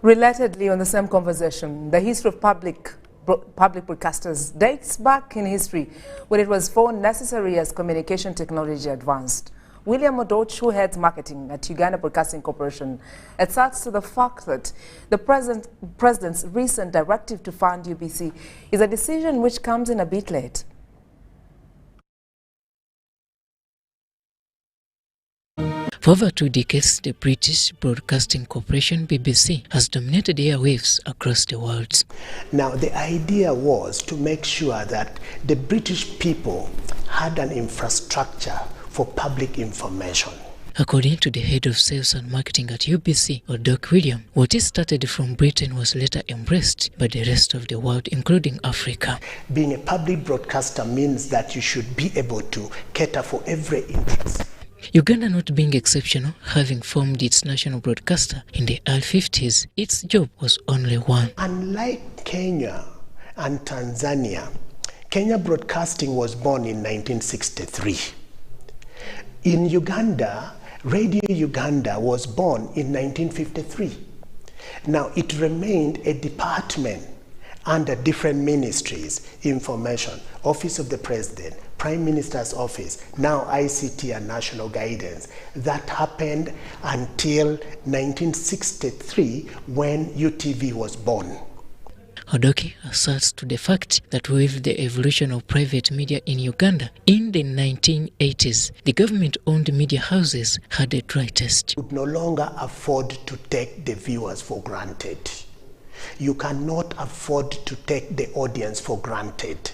Relatedly, on the same conversation, the history of public broadcasters dates back in history when it was found necessary as communication technology advanced. William ODOCH, who heads marketing at Uganda Broadcasting Corporation, asserts to the fact that the president's recent directive to fund UBC is a decision which comes in a bit late. For over 2 decades, the British Broadcasting Corporation, BBC, has dominated airwaves across the world. Now, the idea was to make sure that the British people had an infrastructure for public information. According to the head of sales and marketing at UBC, ODOCH William, what is started from Britain was later embraced by the rest of the world, including Africa. Being a public broadcaster means that you should be able to cater for every interest. Uganda not being exceptional, having formed its national broadcaster in the early 50s, its job was only one. Unlike Kenya and Tanzania, Kenya Broadcasting was born in 1963. In Uganda, Radio Uganda was born in 1953. Now, it remained a department under different ministries: information, Office of the President, Prime Minister's Office, now ICT and National Guidance. That happened until 1963 when UTV was born. ODOCH asserts to the fact that with the evolution of private media in Uganda in the 1980s, the government-owned media houses had a dry test. You could no longer afford to take the viewers for granted. You cannot afford to take the audience for granted.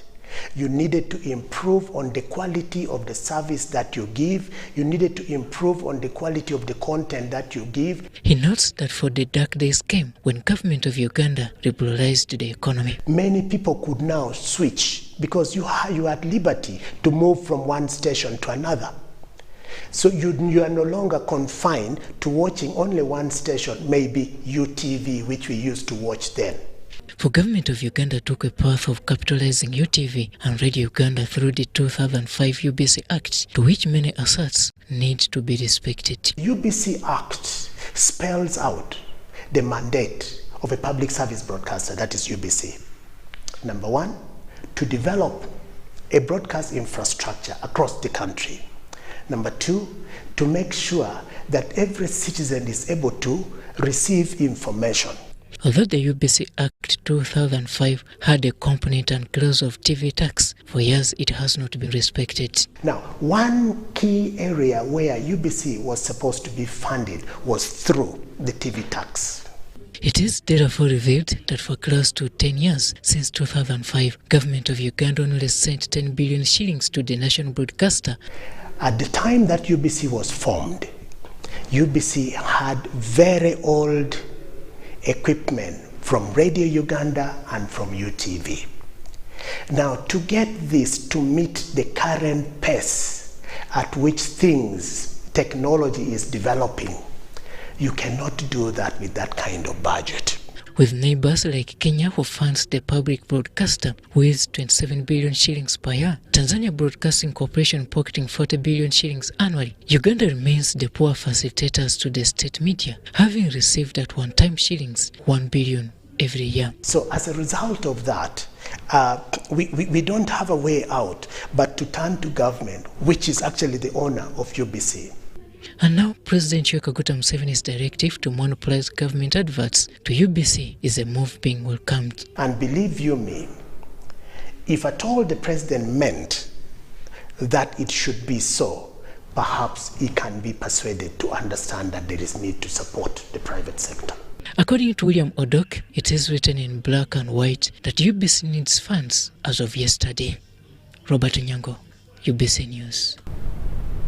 You needed to improve on the quality of the service that you give. You needed to improve on the quality of the content that you give. He notes that for the dark days came when government of Uganda liberalized the economy. Many people could now switch because you had liberty to move from one station to another. So you are no longer confined to watching only one station, maybe UTV, which we used to watch then. For government of Uganda took a path of capitalizing UTV and Radio Uganda through the 2005 UBC Act, to which many asserts need to be respected. UBC Act spells out the mandate of a public service broadcaster, that is UBC. Number one, to develop a broadcast infrastructure across the country. Number two, to make sure that every citizen is able to receive information. Although the UBC Act 2005 had a component and clause of TV tax, for years it has not been respected. Now, one key area where UBC was supposed to be funded was through the TV tax. It is therefore revealed that for close to 10 years since 2005, government of Uganda only sent 10 billion shillings to the national broadcaster. At the time that UBC was formed, UBC had very old equipment from Radio Uganda and from UTV. Now, to get this to meet the current pace at which technology is developing, you cannot do that with that kind of budget. With neighbors like Kenya, who funds the public broadcaster with 27 billion shillings per year, Tanzania Broadcasting Corporation pocketing 40 billion shillings annually, Uganda remains the poor facilitators to the state media, having received at one time shillings 1 billion every year. So as a result of that, we don't have a way out but to turn to government, which is actually the owner of UBC. And now, President Kaguta Museveni's directive to monopolize government adverts to UBC is a move being welcomed. And believe you me, if at all the president meant that it should be so, perhaps he can be persuaded to understand that there is need to support the private sector. According to William ODOCH, it is written in black and white that UBC needs funds as of yesterday. Robert Nyango, UBC News.